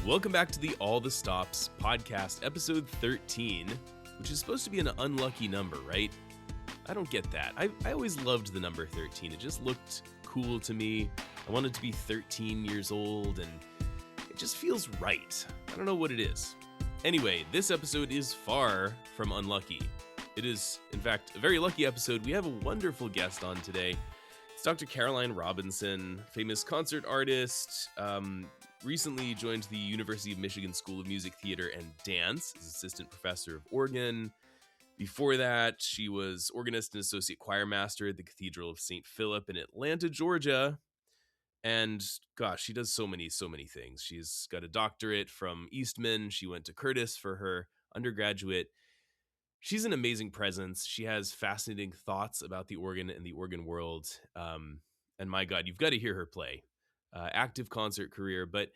Welcome back to the All the Stops podcast, episode 13, which is supposed to be an unlucky number, right? I don't get that. I always loved the number 13. It just looked cool to me. I wanted to be 13 years old, and it just feels right. I don't know what it is. Anyway, this episode is far from unlucky. It is, in fact, a very lucky episode. We have a wonderful guest on today. It's Dr. Caroline Robinson, famous concert artist, recently joined the University of Michigan School of Music, Theater, and Dance as assistant professor of organ. Before that, she was organist and associate choir master at the Cathedral of St. Philip in Atlanta, Georgia. And gosh, she does so many things. She's got a doctorate from Eastman. She went to Curtis for her undergraduate. She's an amazing presence. She has fascinating thoughts about the organ and the organ world. And my God, you've got to hear her play. Active concert career, but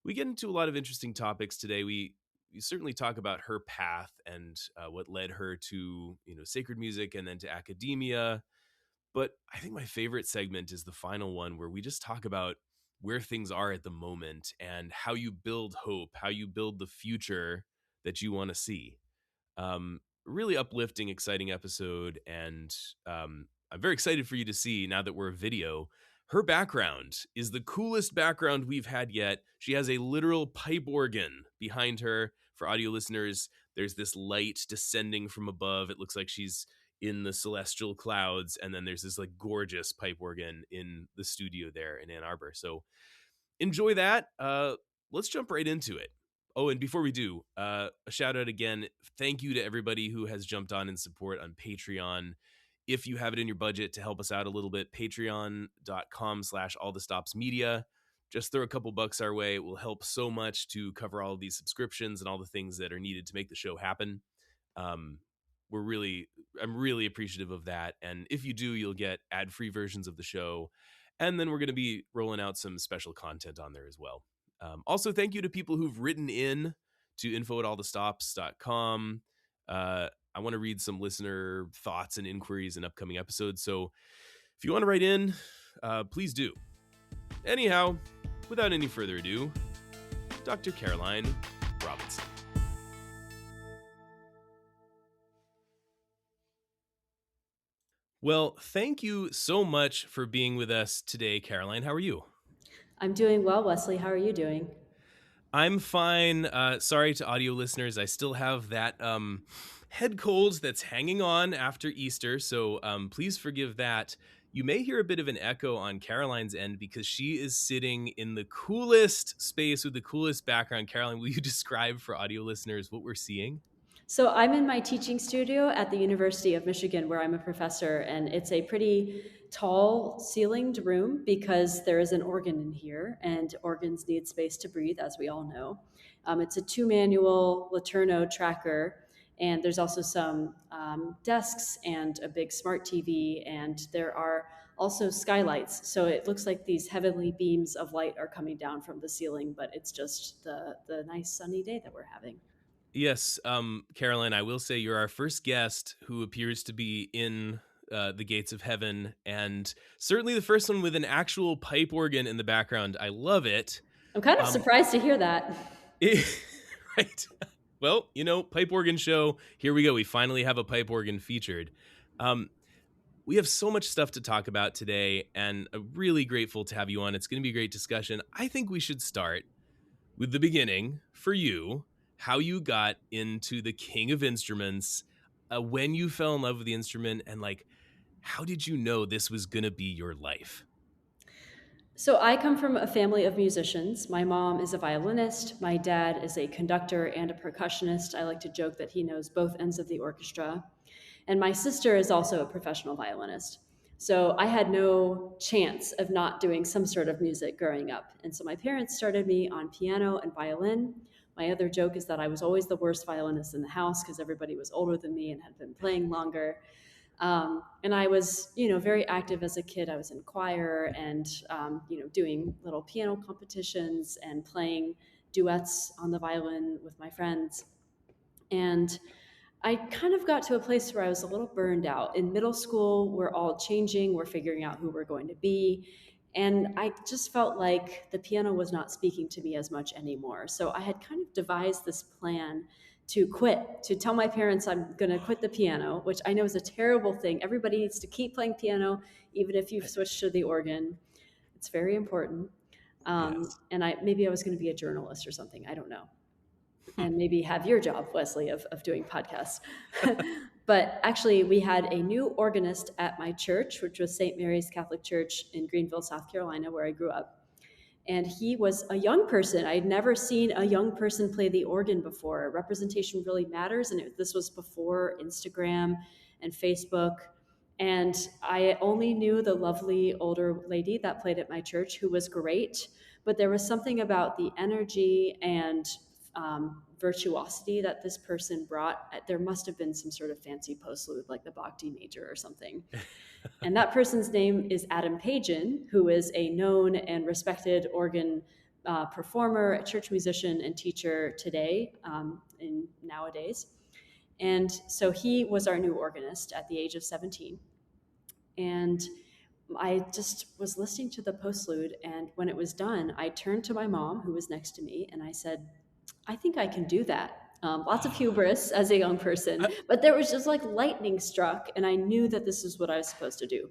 we get into a lot of interesting topics today. We certainly talk about her path and what led her to sacred music and then to academia. But I think my favorite segment is the final one, where we just talk about where things are at the moment and how you build hope, how you build the future that you want to see. Really uplifting, exciting episode, and I'm very excited for you to see, now that we're a video. Her background is the coolest background we've had yet. She has a literal pipe organ behind her. For audio listeners, there's this light descending from above. It looks like she's in the celestial clouds. And then there's this gorgeous pipe organ in the studio there in Ann Arbor. So enjoy that. Let's jump right into it. Oh, and before we do, a shout out again. Thank you to everybody who has jumped on in support on Patreon. If you have it in your budget to help us out a little bit, patreon.com/allthestopsmedia. Just throw a couple bucks our way. It will help so much to cover all of these subscriptions and all the things that are needed to make the show happen. I'm really appreciative of that. And if you do, you'll get ad-free versions of the show. And then we're going to be rolling out some special content on there as well. Also, thank you to people who've written in to info@allthestops.com. I want to read some listener thoughts and inquiries in upcoming episodes. So if you want to write in, please do. Anyhow, without any further ado, Dr. Caroline Robinson. Well, thank you so much for being with us today, Caroline. How are you? I'm doing well, Wesley. How are you doing? I'm fine. Sorry to audio listeners. I still have that head cold that's hanging on after Easter, so please forgive that. You may hear a bit of an echo on Caroline's end because she is sitting in the coolest space with the coolest background. Caroline, will you describe for audio listeners what we're seeing? So I'm in my teaching studio at the University of Michigan, where I'm a professor, and it's a pretty tall ceilinged room because there is an organ in here, and organs need space to breathe, as we all know. It's a 2-manual Letourneau tracker, and there's also some desks and a big smart TV, and there are also skylights. So it looks like these heavenly beams of light are coming down from the ceiling, but it's just the nice sunny day that we're having. Yes, Caroline, I will say you're our first guest who appears to be in the gates of heaven, and certainly the first one with an actual pipe organ in the background. I love it. I'm kind of surprised to hear that. Right. Well, pipe organ show. Here we go. We finally have a pipe organ featured. We have so much stuff to talk about today, and I'm really grateful to have you on. It's going to be a great discussion. I think we should start with the beginning for you, how you got into the King of Instruments, when you fell in love with the instrument, and how did you know this was going to be your life? So I come from a family of musicians. My mom is a violinist. My dad is a conductor and a percussionist. I like to joke that he knows both ends of the orchestra. And my sister is also a professional violinist. So I had no chance of not doing some sort of music growing up. And so my parents started me on piano and violin. My other joke is that I was always the worst violinist in the house because everybody was older than me and had been playing longer. And I was, very active as a kid. I was in choir and, doing little piano competitions and playing duets on the violin with my friends. And I kind of got to a place where I was a little burned out. In middle school, we're all changing, we're figuring out who we're going to be. And I just felt like the piano was not speaking to me as much anymore. So I had kind of devised this plan to quit, to tell my parents I'm going to quit the piano, which I know is a terrible thing. Everybody needs to keep playing piano, even if you've switched to the organ. It's very important. Yes. And maybe I was going to be a journalist or something. I don't know. And maybe have your job, Wesley, of doing podcasts. But actually, we had a new organist at my church, which was St. Mary's Catholic Church in Greenville, South Carolina, where I grew up. And he was a young person. I'd never seen a young person play the organ before. Representation really matters. And this was before Instagram and Facebook. And I only knew the lovely older lady that played at my church, who was great. But there was something about the energy and virtuosity that this person brought. There must have been some sort of fancy postlude, like the Bach D major or something. And that person's name is Adam Pagan, who is a known and respected organ performer, church musician, and teacher today, nowadays. And so he was our new organist at the age of 17. And I just was listening to the postlude, and when it was done, I turned to my mom, who was next to me, and I said, I think I can do that. Lots of hubris as a young person, but there was just like lightning struck, and I knew that this is what I was supposed to do.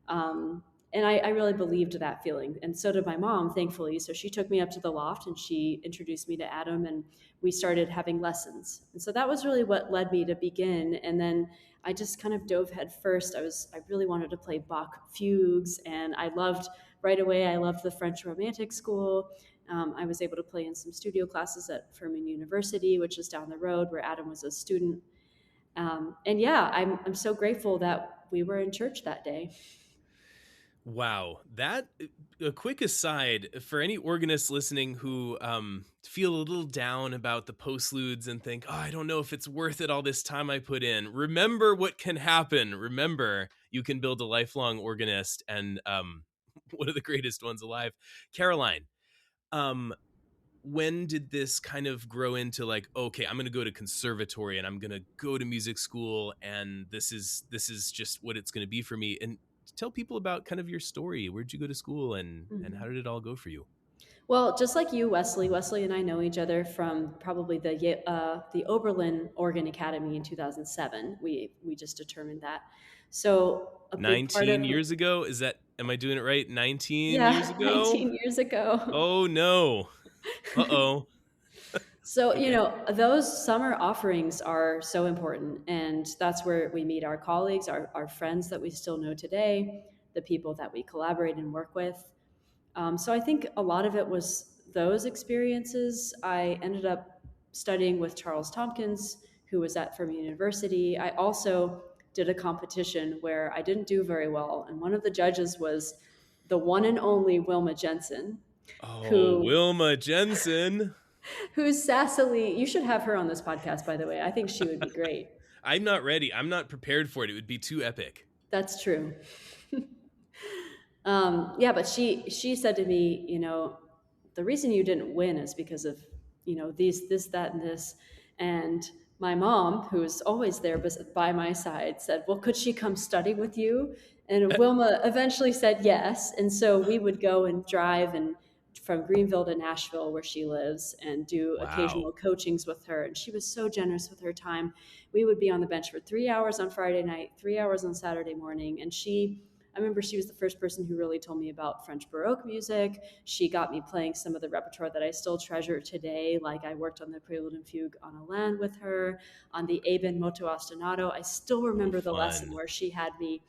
And I really believed that feeling. And so did my mom, thankfully. So she took me up to the loft and she introduced me to Adam, and we started having lessons. And so that was really what led me to begin. And then I just kind of dove head first. I really wanted to play Bach fugues, and I loved the French Romantic School. I was able to play in some studio classes at Furman University, which is down the road, where Adam was a student. And yeah, I'm so grateful that we were in church that day. Wow. That, a quick aside for any organists listening who feel a little down about the postludes and think, oh, I don't know if it's worth it, all this time I put in. Remember what can happen. Remember, you can build a lifelong organist, and one of the greatest ones alive. Caroline, when did this kind of grow into like, okay, I'm going to go to conservatory and I'm going to go to music school, and this is just what it's going to be for me? And tell people about kind of your story. Where'd you go to school, and how did it all go for you? Well, just like you, Wesley and I know each other from probably the Oberlin Organ Academy in 2007. We just determined that. So a big part 19 of years ago? Am I doing it right? 19 yeah, years ago? 19 years ago. Oh no. Uh-oh. So, Okay. those summer offerings are so important. And that's where we meet our colleagues, our friends that we still know today, the people that we collaborate and work with. So I think a lot of it was those experiences. I ended up studying with Charles Tompkins, who was at Furman University. I also did a competition where I didn't do very well. And one of the judges was the one and only Wilma Jensen, Oh, who Wilma Jensen. who's sassily, you should have her on this podcast, by the way. I think she would be great. I'm not ready. I'm not prepared for it. It would be too epic. That's true. Yeah, but she said to me, the reason you didn't win is because of, this, that, and this. And my mom, who's always there by my side, said, well, could she come study with you? And Wilma eventually said yes. And so we would go and drive from Greenville to Nashville, where she lives, and do occasional coachings with her. And she was so generous with her time. We would be on the bench for 3 hours on Friday night, 3 hours on Saturday morning. And I remember she was the first person who really told me about French Baroque music. She got me playing some of the repertoire that I still treasure today. Like I worked on the Prelude and Fugue on Alain with her, on the Eben Moto Ostinato. I still remember the lesson where she had me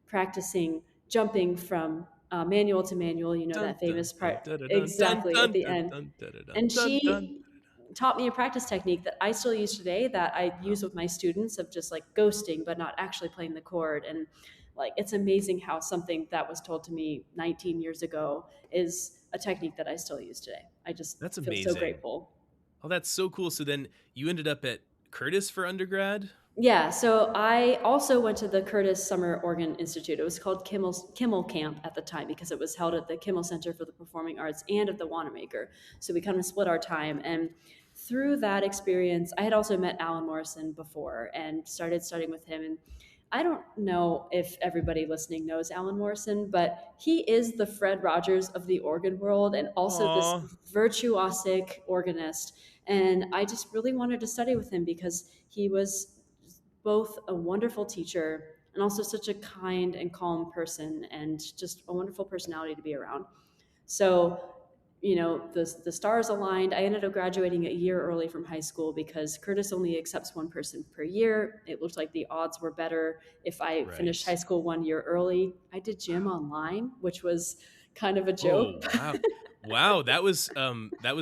practicing jumping from manual to manual, that famous part exactly at the end. And she taught me a practice technique that I still use today, that I use with my students, of just like ghosting, but not actually playing the chord. And like, it's amazing how something that was told to me 19 years ago is a technique that I still use today. That's feel amazing. So grateful. Oh, that's so cool. So then you ended up at Curtis for undergrad? Yeah, so I also went to the Curtis Summer Organ Institute. It was called Kimmel Camp at the time, because it was held at the Kimmel Center for the Performing Arts and at the Wanamaker. So we kind of split our time. And through that experience, I had also met Alan Morrison before and started studying with him. And I don't know if everybody listening knows Alan Morrison, but he is the Fred Rogers of the organ world and also this Aw. virtuosic organist. And I just really wanted to study with him because he was both a wonderful teacher and also such a kind and calm person and just a wonderful personality to be around. So, the stars aligned. I ended up graduating a year early from high school because Curtis only accepts one person per year. It looked like the odds were better if I finished high Right. school 1 year early. I did gym online, which was kind of a Oh, joke. wow. Wow, that was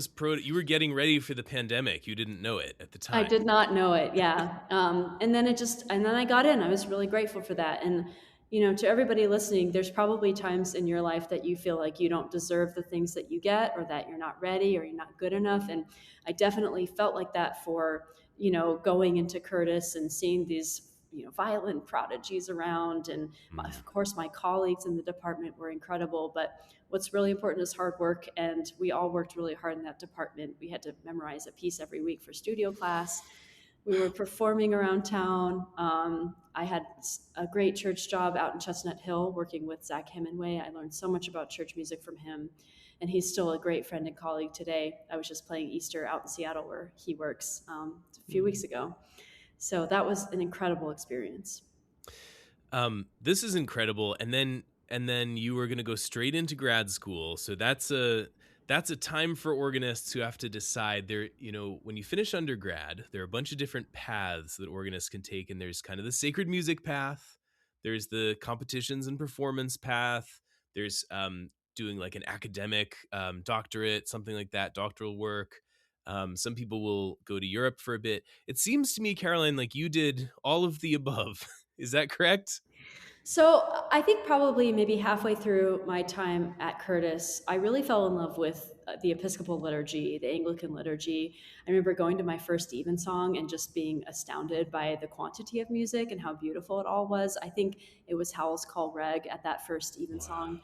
pro you were getting ready for the pandemic. You didn't know it at the I time. did not know it. Yeah. And then I got in. I was really grateful for that. And, to everybody listening, there's probably times in your life that you feel like you don't deserve the things that you get or that you're not ready or you're not good enough. And I definitely felt like that for, going into Curtis and seeing these, violin prodigies around. And Mm. of course, my colleagues in the department were incredible. But what's really important is hard work, and we all worked really hard in that department. We had to memorize a piece every week for studio class. We were performing around town. I had a great church job out in Chestnut Hill working with Zach Hemingway. I learned so much about church music from him, and he's still a great friend and colleague today. I was just playing Easter out in Seattle where he works a few weeks ago. So that was an incredible experience. This is incredible. And then you were going to go straight into grad school. So that's a time for organists who have to decide there, when you finish undergrad, there are a bunch of different paths that organists can take, and there's kind of the sacred music path, there's the competitions and performance path, there's doing like an academic doctorate, something like that, doctoral work. Some people will go to Europe for a bit. It seems to me, Caroline, like you did all of the above. Is that correct? So I think probably maybe halfway through my time at Curtis, I really fell in love with the Episcopal liturgy, the Anglican liturgy. I remember going to my first evensong and just being astounded by the quantity of music and how beautiful it all was. I think it was Howell's Call Reg at that first Wow. evensong.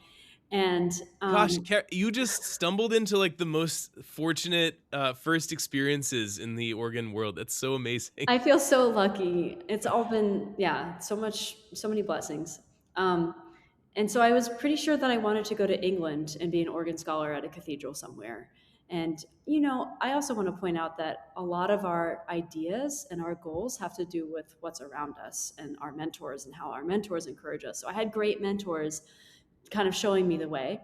And Gosh, you just stumbled into like the most fortunate first experiences in the organ world. That's so amazing. I feel so lucky. It's all been, yeah, so many blessings. Um, and so I was pretty sure that I wanted to go to England and be an organ scholar at a cathedral somewhere. And, I also want to point out that a lot of our ideas and our goals have to do with what's around us and our mentors and how our mentors encourage us. So I had great mentors kind of showing me the way.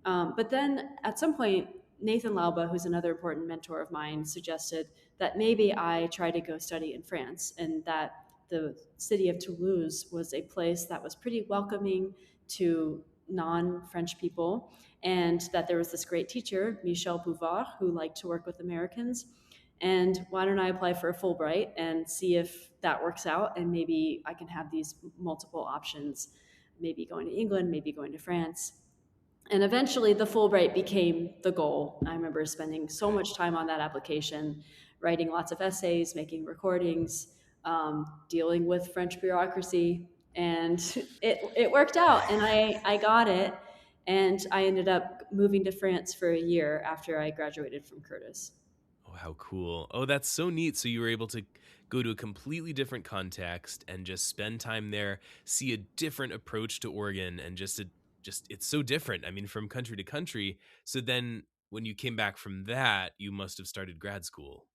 But then at some point, Nathan Lauba, who's another important mentor of mine, suggested that maybe I try to go study in France, and that the city of Toulouse was a place that was pretty welcoming to non-French people, and that there was this great teacher, Michel Bouvard, who liked to work with Americans. And why don't I apply for a Fulbright and see if that works out, and maybe I can have these multiple options, maybe going to England, maybe going to France. And eventually the Fulbright became the goal. I remember spending so much time on that application, writing lots of essays, making recordings, dealing with French bureaucracy. And it worked out, and I got it. And I ended up moving to France for a year after I graduated from Curtis. Oh, how cool. Oh, that's so neat. So you were able to go to a completely different context and just spend time there, see a different approach to organ, and just it's so different. I mean, from country to country. So then when you came back from that, you must have started grad school.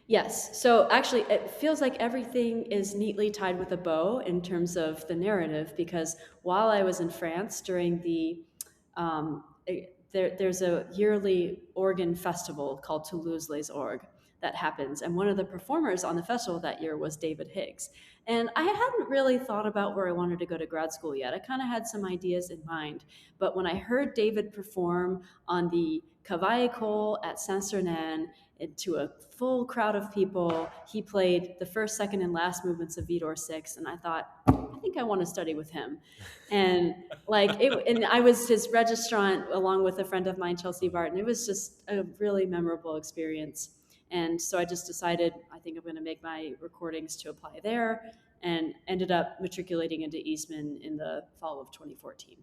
Yes. So actually, it feels like everything is neatly tied with a bow in terms of the narrative, because while I was in France during there's a yearly organ festival called Toulouse Les Orgues that happens. And one of the performers on the festival that year was David Higgs. And I hadn't really thought about where I wanted to go to grad school yet. I kind of had some ideas in mind. But when I heard David perform on the Cavaille Cole at Saint-Sernin, to a full crowd of people. He played the first, second, and last movements of Vidor 6, and I thought, I think I want to study with him. And and I was his registrant along with a friend of mine, Chelsea Barton. It was just a really memorable experience. And so I just decided, I think I'm going to make my recordings to apply there, and ended up matriculating into Eastman in the fall of 2014.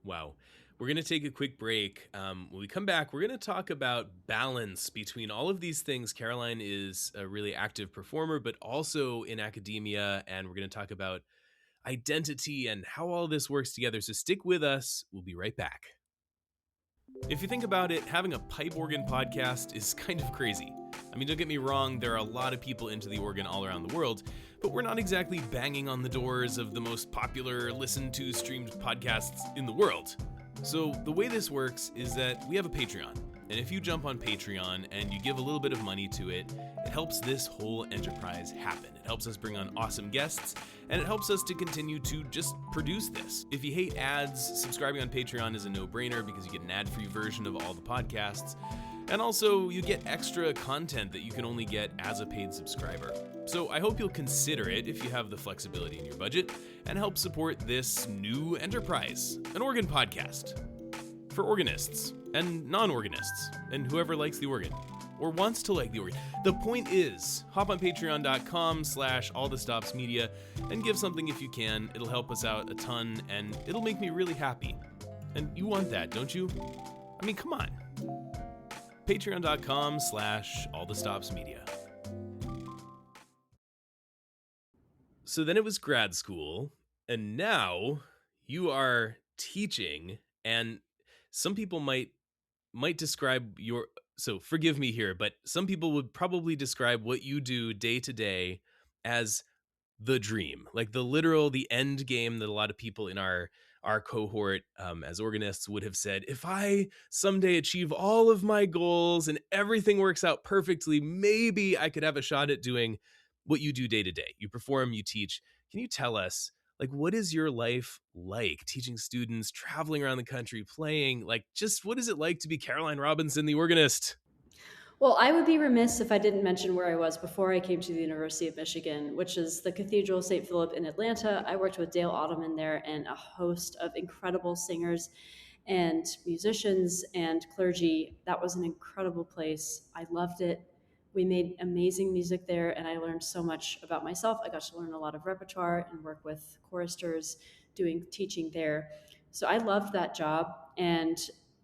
Wow. We're going to take a quick break. When we come back, we're going to talk about balance between all of these things. Caroline is a really active performer, but also in academia. And we're going to talk about identity, and how all this works together. So stick with us. We'll be right back. If you think about it, having a pipe organ podcast is kind of crazy. I mean, don't get me wrong, there are a lot of people into the organ all around the world, but we're not exactly banging on the doors of the most popular, listened to, streamed podcasts in the world. So the way this works is that we have a Patreon. And if you jump on Patreon and you give a little bit of money to it, it helps this whole enterprise happen. It helps us bring on awesome guests, and it helps us to continue to just produce this. If you hate ads, subscribing on Patreon is a no-brainer because you get an ad-free version of all the podcasts. And also, you get extra content that you can only get as a paid subscriber. So I hope you'll consider it if you have the flexibility in your budget and help support this new enterprise, an organ podcast. For organists and non-organists and whoever likes the organ or wants to like the organ. The point is, hop on patreon.com/allthestopsmedia and give something if you can. It'll help us out a ton and it'll make me really happy. And you want that, don't you? I mean, come on. Patreon.com/allthestopsmedia. So then it was grad school, and now you are teaching, and some people might describe your, so forgive me here, but some people would probably describe what you do day to day as the dream, like the end game that a lot of people in our cohort as organists would have said, if I someday achieve all of my goals and everything works out perfectly, maybe I could have a shot at doing what you do day to day. You perform, you teach. Can you tell us, like, what is your life like teaching students, traveling around the country, playing? Like, just what is it like to be Caroline Robinson, the organist? Well, I would be remiss if I didn't mention where I was before I came to the University of Michigan, which is the Cathedral St. Philip in Atlanta. I worked with Dale Ottoman there and a host of incredible singers and musicians and clergy. That was an incredible place. I loved it. We made amazing music there, and I learned so much about myself. I got to learn a lot of repertoire and work with choristers doing teaching there. So I loved that job. And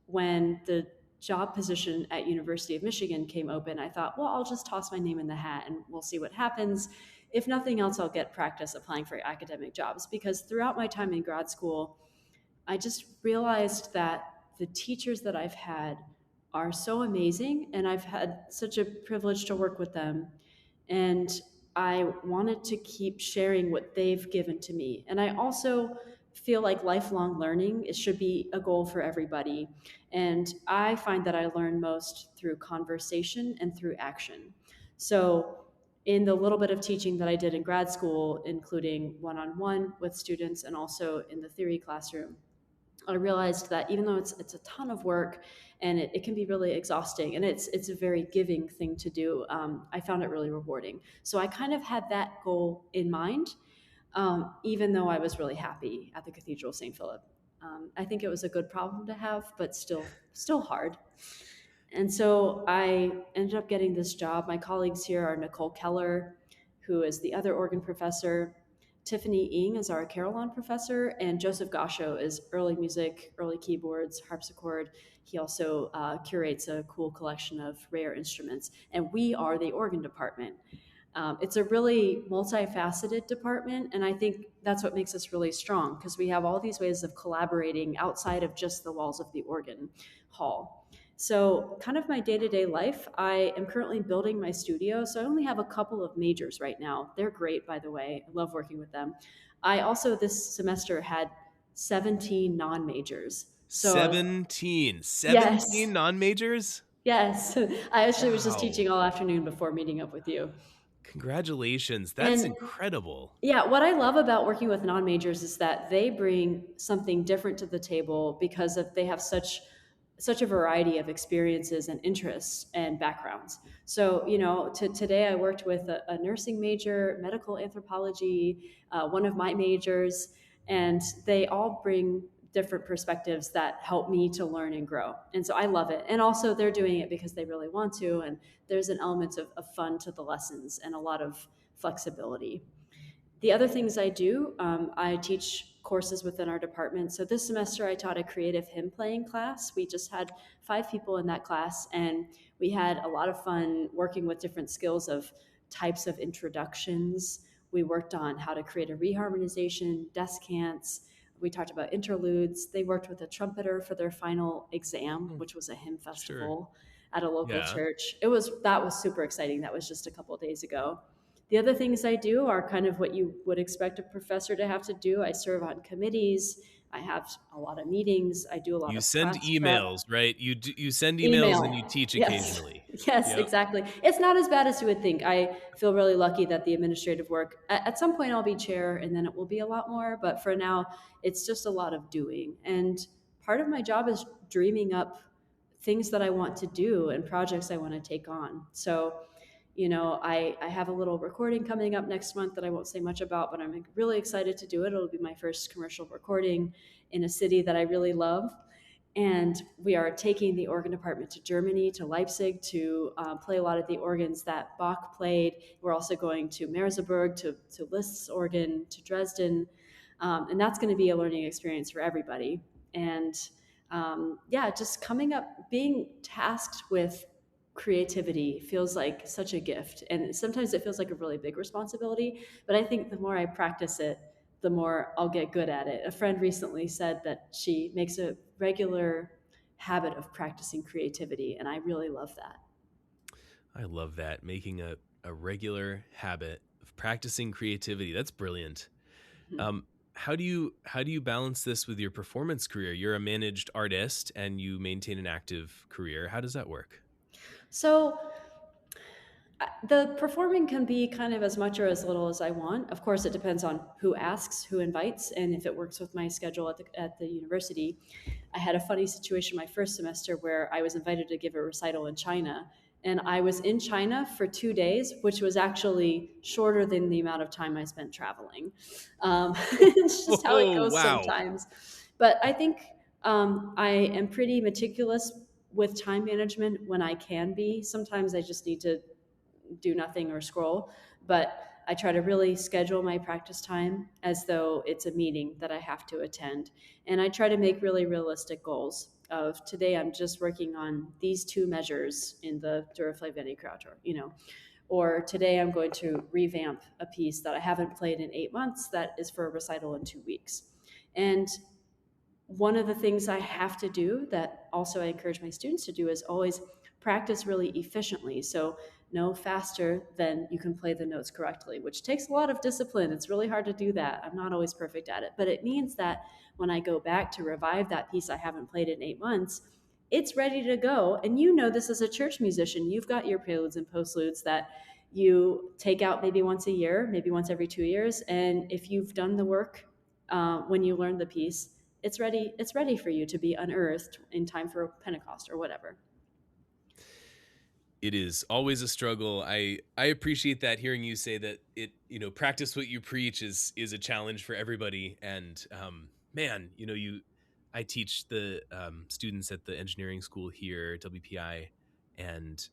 when the job position at University of Michigan came open, I thought, well, I'll just toss my name in the hat and we'll see what happens. If nothing else, I'll get practice applying for academic jobs, because throughout my time in grad school, I just realized that the teachers that I've had are so amazing, and I've had such a privilege to work with them. And I wanted to keep sharing what they've given to me. And I also feel like lifelong learning, it should be a goal for everybody. And I find that I learn most through conversation and through action. So in the little bit of teaching that I did in grad school, including one-on-one with students and also in the theory classroom, I realized that even though it's a ton of work and it can be really exhausting, and it's a very giving thing to do, I found it really rewarding. So I kind of had that goal in mind, even though I was really happy at the Cathedral St. Philip. I think it was a good problem to have, but still hard. And so I ended up getting this job. My colleagues here are Nicole Keller, who is the other organ professor. Tiffany Ng is our carillon professor, and Joseph Gasho is early music, early keyboards, harpsichord. He also curates a cool collection of rare instruments, and we are the organ department. It's a really multifaceted department, and I think that's what makes us really strong, because we have all these ways of collaborating outside of just the walls of the organ hall. So kind of my day-to-day life, I am currently building my studio. So I only have a couple of majors right now. They're great, by the way. I love working with them. I also this semester had 17 non-majors. So 17 yes, non-majors? yes. I actually was just Wow. teaching all afternoon before meeting up with you. Congratulations. That's And incredible. yeah, what I love about working with non-majors is that they bring something different to the table because they have such a variety of experiences and interests and backgrounds. So, today I worked with a nursing major, medical anthropology, one of my majors, and they all bring different perspectives that help me to learn and grow. And so I love it. And also they're doing it because they really want to. And there's an element of fun to the lessons and a lot of flexibility. The other things I do, I teach courses within our department. So this semester I taught a creative hymn playing class. We just had 5 people in that class, and we had a lot of fun working with different skills of types of introductions, We worked on how to create a reharmonization, descants. We talked about interludes. They worked with a trumpeter for their final exam, Hmm. which was a hymn Sure. festival at a local Yeah. church. That was super exciting. That was just a couple of days ago. The other things I do are kind of what you would expect a professor to have to do. I serve on committees. I have a lot of meetings. I do a lot You of send class prep. emails, right? You send emails and you Email. teach Yes. occasionally. Yes, Yep. exactly. It's not as bad as you would think. I feel really lucky that the administrative work, at some point, I'll be chair and then it will be a lot more. But for now, it's just a lot of doing. And part of my job is dreaming up things that I want to do and projects I want to take on. So, I have a little recording coming up next month that I won't say much about, but I'm really excited to do it. It'll be my first commercial recording in a city that I really love. And we are taking the organ department to Germany, to Leipzig, to play a lot of the organs that Bach played. We're also going to Merseburg, to Liszt's organ, to Dresden. And that's going to be a learning experience for everybody. And just coming up, being tasked with creativity feels like such a gift. And sometimes it feels like a really big responsibility. But I think the more I practice it, the more I'll get good at it. A friend recently said that she makes a regular habit of practicing creativity, and I really love that. I love that. Making a regular habit of practicing creativity. That's brilliant. Mhm. How do you balance this with your performance career? You're a managed artist and you maintain an active career. How does that work? So the performing can be kind of as much or as little as I want. Of course, it depends on who asks, who invites, and if it works with my schedule at the university. I had a funny situation my first semester where I was invited to give a recital in China. And I was in China for 2 days, which was actually shorter than the amount of time I spent traveling. It's just how it Oh, goes wow. sometimes. But I think I am pretty meticulous with time management when I can be. Sometimes I just need to do nothing or scroll, but I try to really schedule my practice time as though it's a meeting that I have to attend. And I try to make really realistic goals of today I'm just working on these two measures in the Duraflay Krauter, or today I'm going to revamp a piece that I haven't played in 8 months that is for a recital in 2 weeks. And one of the things I have to do that also I encourage my students to do is always practice really efficiently. So no faster than you can play the notes correctly, which takes a lot of discipline. It's really hard to do that. I'm not always perfect at it, but it means that when I go back to revive that piece I haven't played in 8 months, it's ready to go. And this as a church musician, you've got your preludes and postludes that you take out maybe once a year, maybe once every 2 years. And if you've done the work when you learn the piece, it's ready for you to be unearthed in time for Pentecost or whatever. It is always a struggle. I appreciate that, hearing you say that practice what you preach is a challenge for everybody. And man, I teach the students at the engineering school here, WPI, and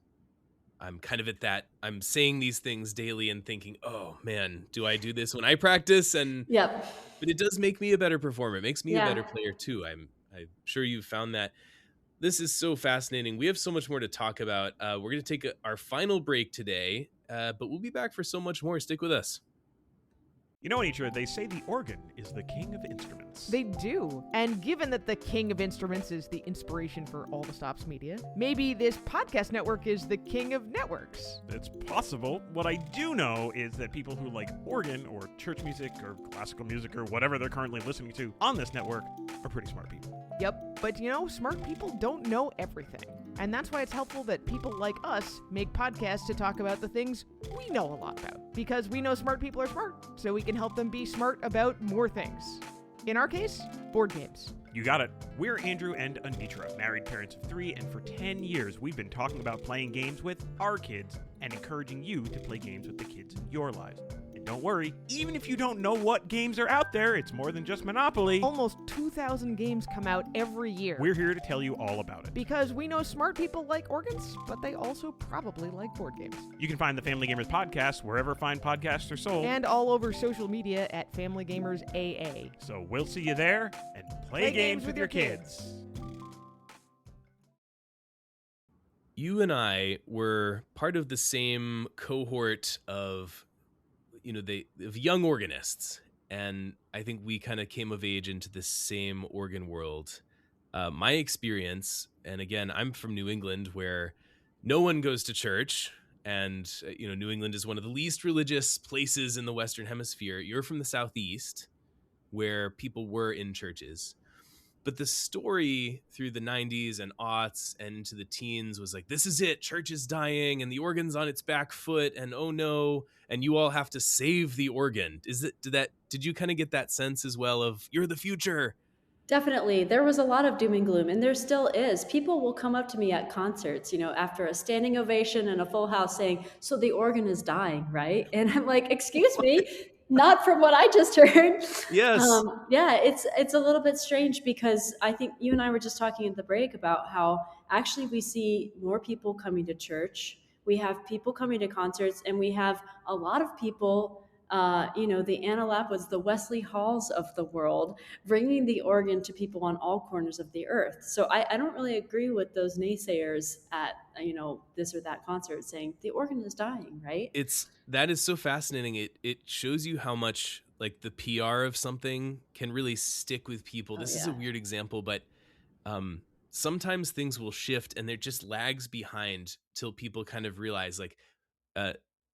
I'm kind of at that. I'm saying these things daily and thinking, oh man, do I do this when I practice? Yep. But it does make me a better performer. It makes me a Yeah. better player too. I'm sure you've found that. This is so fascinating. We have so much more to talk about. We're going to take our final break today, but we'll be back for so much more. Stick with us. You know, Anitra, they say the organ is the king of instruments. They do. And given that the king of instruments is the inspiration for all the Stops media, maybe this podcast network is the king of networks. It's possible. What I do know is that people who like organ or church music or classical music or whatever they're currently listening to on this network are pretty smart people. Yep, but smart people don't know everything. And that's why it's helpful that people like us make podcasts to talk about the things we know a lot about. Because we know smart people are smart, so we can help them be smart about more things. In our case, board games. You got it. We're Andrew and Anitra, married parents of 3, and for 10 years we've been talking about playing games with our kids and encouraging you to play games with the kids in your lives. And don't worry, even if you don't know what games are out there, it's more than just Monopoly. Almost 2,000 games come out every year. We're here to tell you all about it. Because we know smart people like organs, but they also probably like board games. You can find the Family Gamers podcast wherever fine podcasts are sold. And all over social media at Family Gamers AA. So we'll see you there, and play games with your kids. You and I were part of the same cohort of of young organists. And I think we kind of came of age into the same organ world. My experience, and again, I'm from New England, where no one goes to church. And, New England is one of the least religious places in the Western Hemisphere. You're from the Southeast, where people were in churches. But the story through the 90s and aughts and into the teens was like, this is it. Church is dying and the organ's on its back foot. And oh no. And you all have to save the organ. Did you kind of get that sense as well of you're the future? Definitely. There was a lot of doom and gloom, and there still is. People will come up to me at concerts, after a standing ovation and a full house saying, so the organ is dying, right? And I'm like, excuse me, not from what I just heard. Yes. Yeah, it's a little bit strange because I think you and I were just talking at the break about how actually we see more people coming to church. We have people coming to concerts, and we have a lot of people the Anna Lapwoods, the Wesley Halls of the world, bringing the organ to people on all corners of the earth. So I don't really agree with those naysayers at, this or that concert saying the organ is dying, right? That is so fascinating. It shows you how much like the PR of something can really stick with people. This is a weird example, but sometimes things will shift and they're just lags behind till people kind of realize like,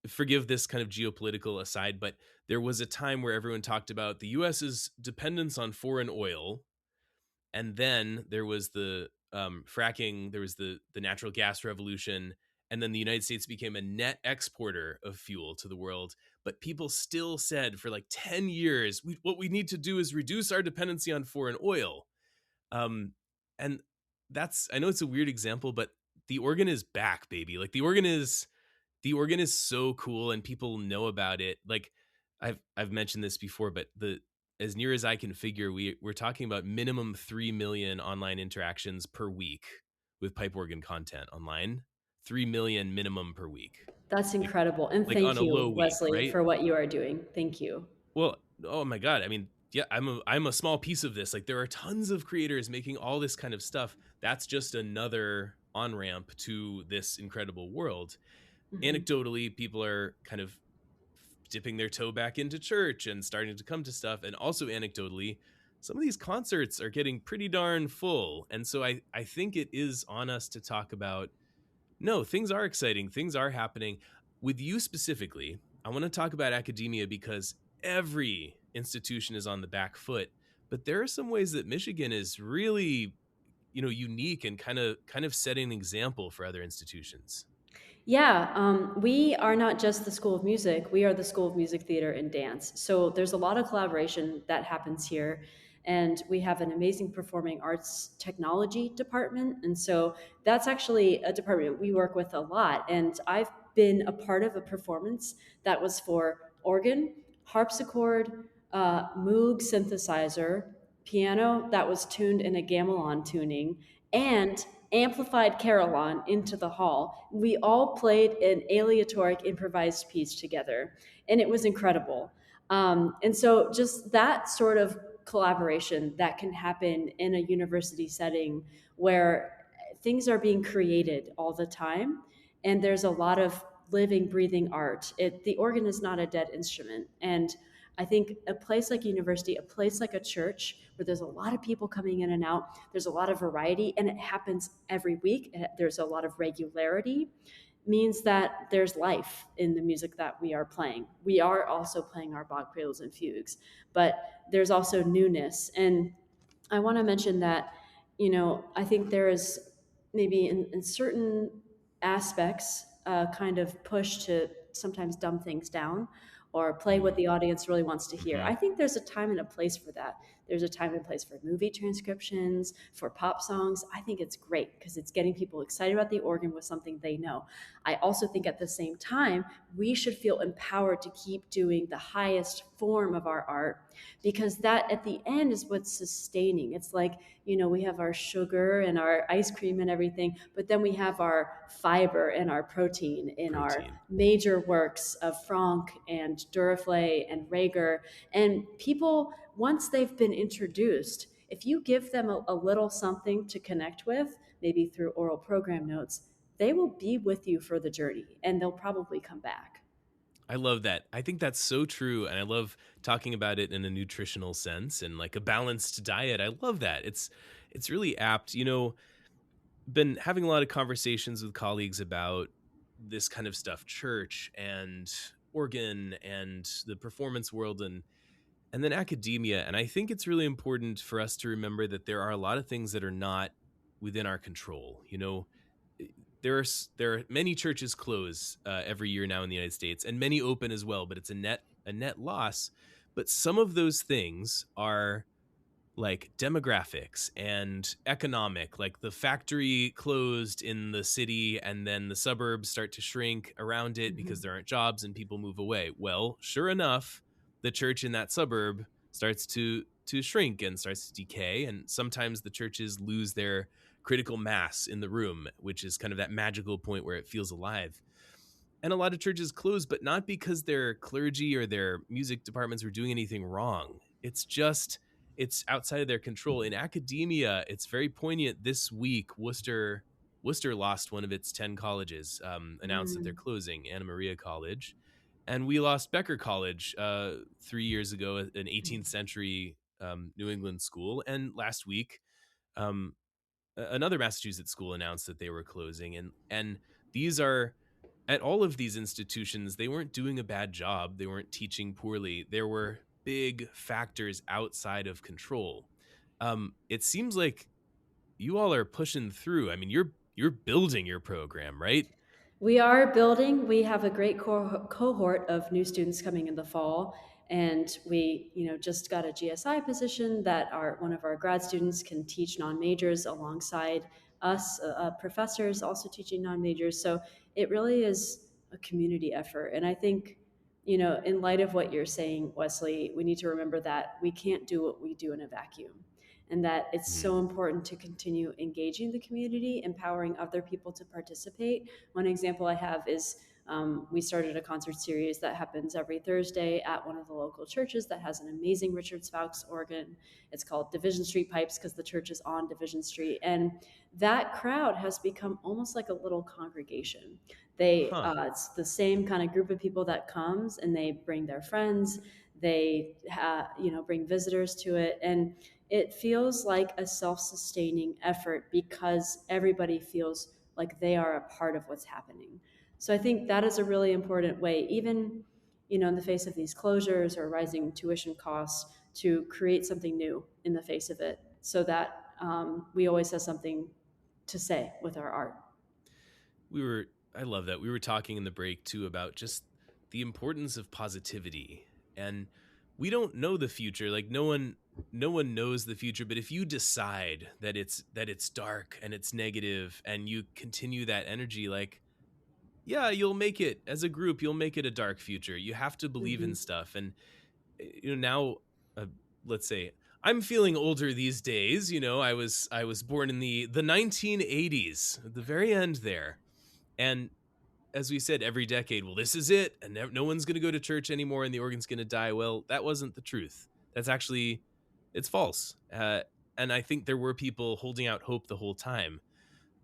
forgive this kind of geopolitical aside, but there was a time where everyone talked about the US's dependence on foreign oil. And then there was the fracking, there was the natural gas revolution. And then the United States became a net exporter of fuel to the world. But people still said for like 10 years, what we need to do is reduce our dependency on foreign oil. And I know it's a weird example, but the organ is back, baby. Like the organ is so cool and people know about it. Like I've mentioned this before, but as near as I can figure, we're talking about minimum 3 million online interactions per week with pipe organ content online. 3 million minimum per week. That's incredible. And thank you, Wesley, week, right? for what you are doing. Thank you. Well, oh my God. I mean, yeah, I'm a small piece of this. Like there are tons of creators making all this kind of stuff. That's just another on-ramp to this incredible world. Mm-hmm. Anecdotally, people are kind of dipping their toe back into church and starting to come to stuff. And also anecdotally, some of these concerts are getting pretty darn full. And so I think it is on us to talk about, no, things are exciting. Things are happening. With you specifically, I want to talk about academia because every institution is on the back foot. But there are some ways that Michigan is really, unique and kind of setting an example for other institutions. Yeah, we are not just the School of Music. We are the School of Music, Theater, and Dance. So there's a lot of collaboration that happens here. And we have an amazing performing arts technology department. And so that's actually a department we work with a lot. And I've been a part of a performance that was for organ, harpsichord, Moog synthesizer, piano that was tuned in a gamelan tuning, and amplified carillon into the hall. We all played an aleatoric improvised piece together, and it was incredible. And so just that sort of collaboration that can happen in a university setting where things are being created all the time, and there's a lot of living, breathing art. The organ is not a dead instrument. And I think a place like university, a place like a church, where there's a lot of people coming in and out, there's a lot of variety, and it happens every week. There's a lot of regularity, means that there's life in the music that we are playing. We are also playing our Bach preludes and fugues, but there's also newness. And I want to mention that, I think there is maybe in certain aspects kind of push to sometimes dumb things down or play what the audience really wants to hear. I think there's a time and a place for that. There's a time and place for movie transcriptions, for pop songs. I think it's great because it's getting people excited about the organ with something they know. I also think at the same time, we should feel empowered to keep doing the highest form of our art because that at the end is what's sustaining. It's like, we have our sugar and our ice cream and everything, but then we have our fiber and our protein in our major works of Franck and Duraflé and Reger. And people, once they've been introduced, if you give them a little something to connect with, maybe through oral program notes, they will be with you for the journey and they'll probably come back. I love that. I think that's so true. And I love talking about it in a nutritional sense and like a balanced diet. I love that. It's really apt. Been having a lot of conversations with colleagues about this kind of stuff, church and organ and the performance world and then academia. And I think it's really important for us to remember that there are a lot of things that are not within our control. There are many churches close every year now in the United States, and many open as well. But it's a net loss. But some of those things are like demographics and economic, like the factory closed in the city and then the suburbs start to shrink around it Mhm. because there aren't jobs and people move away. Well, sure enough, the church in that suburb starts to shrink and starts to decay, and sometimes the churches lose their critical mass in the room, which is kind of that magical point where it feels alive. And a lot of churches close, but not because their clergy or their music departments were doing anything wrong. It's outside of their control. In academia, it's very poignant. This week, Worcester lost one of its 10 colleges, announced that they're Mm. closing, Anna Maria College. And we lost Becker College 3 years ago, an 18th century New England school. And last week, um, another Massachusetts school announced that they were closing. And these are at all of these institutions, they weren't doing a bad job. They weren't teaching poorly. There were big factors outside of control. It seems like you all are pushing through. I mean, you're building your program, right? We are building. We have a great cohort of new students coming in the fall, and we, just got a GSI position that one of our grad students can teach non-majors alongside us, professors also teaching non-majors. So it really is a community effort, and I think, in light of what you're saying, Wesley, we need to remember that we can't do what we do in a vacuum, and that it's Mhm. so important to continue engaging the community, empowering other people to participate. One example I have is we started a concert series that happens every Thursday at one of the local churches that has an amazing Richard Spaux organ. It's called Division Street Pipes because the church is on Division Street. And that crowd has become almost like a little congregation. Huh. It's the same kind of group of people that comes, and they bring their friends. They bring visitors to it, and it feels like a self-sustaining effort because everybody feels like they are a part of what's happening. So I think that is a really important way, even in the face of these closures or rising tuition costs, to create something new in the face of it, so that we always have something to say with our art. I love that. We were talking in the break too about just the importance of positivity. And we don't know the future. Like no one knows the future, but if you decide that it's dark and it's negative and you continue that energy, like yeah, you'll make it as a group, you'll make it a dark future. You have to believe Mm-hmm. in stuff. And now let's say I'm feeling older these days. I was born in the 1980s, at the very end there. And as we said, every decade, well, this is it, and no one's going to go to church anymore, and the organ's going to die. Well, that wasn't the truth. It's false. And I think there were people holding out hope the whole time.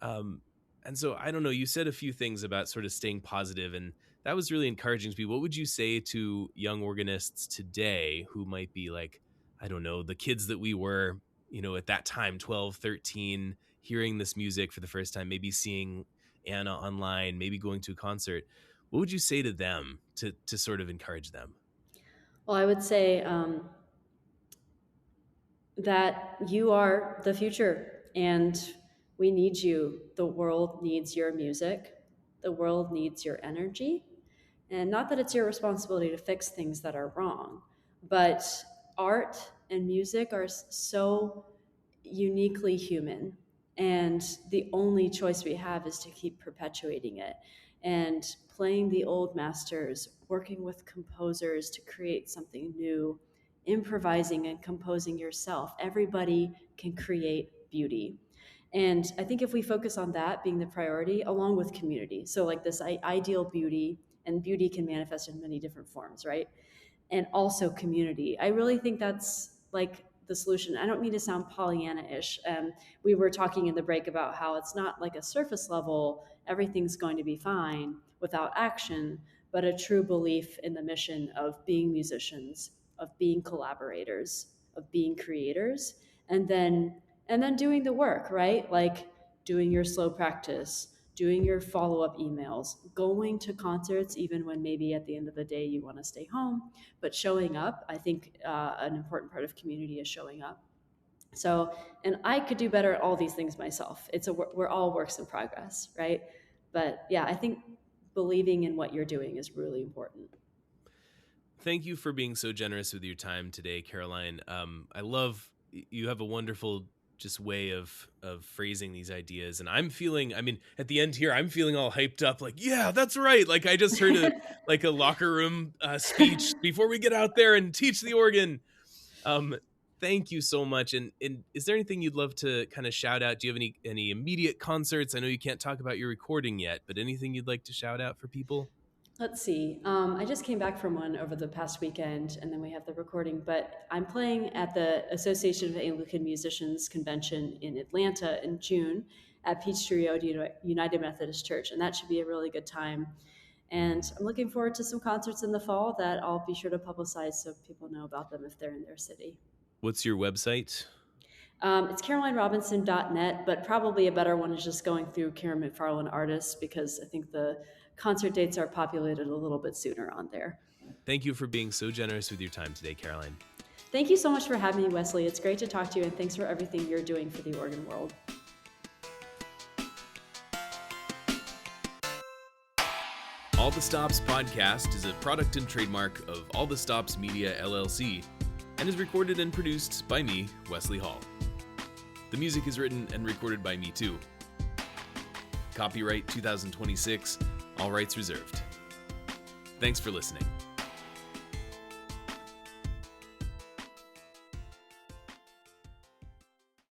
And so I don't know. You said a few things about sort of staying positive, and that was really encouraging to me. What would you say to young organists today who might be like, I don't know, the kids that we were, at that time, 12, 13, hearing this music for the first time, maybe seeing Anna online, maybe going to a concert? What would you say to them to sort of encourage them? Well, I would say that you are the future, and we need you. The world needs your music. The world needs your energy. And not that it's your responsibility to fix things that are wrong, but art and music are so uniquely human. And the only choice we have is to keep perpetuating it and playing the old masters, working with composers to create something new, improvising and composing yourself. Everybody can create beauty. And I think if we focus on that being the priority, along with community, so like this ideal beauty, and beauty can manifest in many different forms, right? And also community. I really think that's like the solution. I don't mean to sound Pollyanna-ish. We were talking in the break about how it's not like a surface level, everything's going to be fine without action, but a true belief in the mission of being musicians, of being collaborators, of being creators, and then doing the work, right? Like doing your slow practice, doing your follow-up emails, going to concerts even when maybe at the end of the day you want to stay home, but showing up. I think an important part of community is showing up. So, and I could do better at all these things myself. We're all works in progress, right? But yeah, I think believing in what you're doing is really important. Thank you for being so generous with your time today, Caroline. I love, you have a wonderful just way of phrasing these ideas. And I'm feeling, I mean, at the end here, I'm feeling all hyped up, like, yeah, that's right. Like I just heard a locker room speech before we get out there and teach the organ. Thank you so much. And is there anything you'd love to kind of shout out? Do you have any immediate concerts? I know you can't talk about your recording yet, but anything you'd like to shout out for people? Let's see. I just came back from one over the past weekend, and then we have the recording. But I'm playing at the Association of Anglican Musicians Convention in Atlanta in June at Peachtree Road United Methodist Church, and that should be a really good time. And I'm looking forward to some concerts in the fall that I'll be sure to publicize so people know about them if they're in their city. What's your website? It's CarolineRobinson.net, but probably a better one is just going through Karen McFarland Artists, because I think the concert dates are populated a little bit sooner on there. Thank you for being so generous with your time today, Caroline. Thank you so much for having me, Wesley. It's great to talk to you, and thanks for everything you're doing for the organ world. All the Stops podcast is a product and trademark of All the Stops Media, LLC, and is recorded and produced by me, Wesley Hall. The music is written and recorded by me too. Copyright 2026, all rights reserved. Thanks for listening.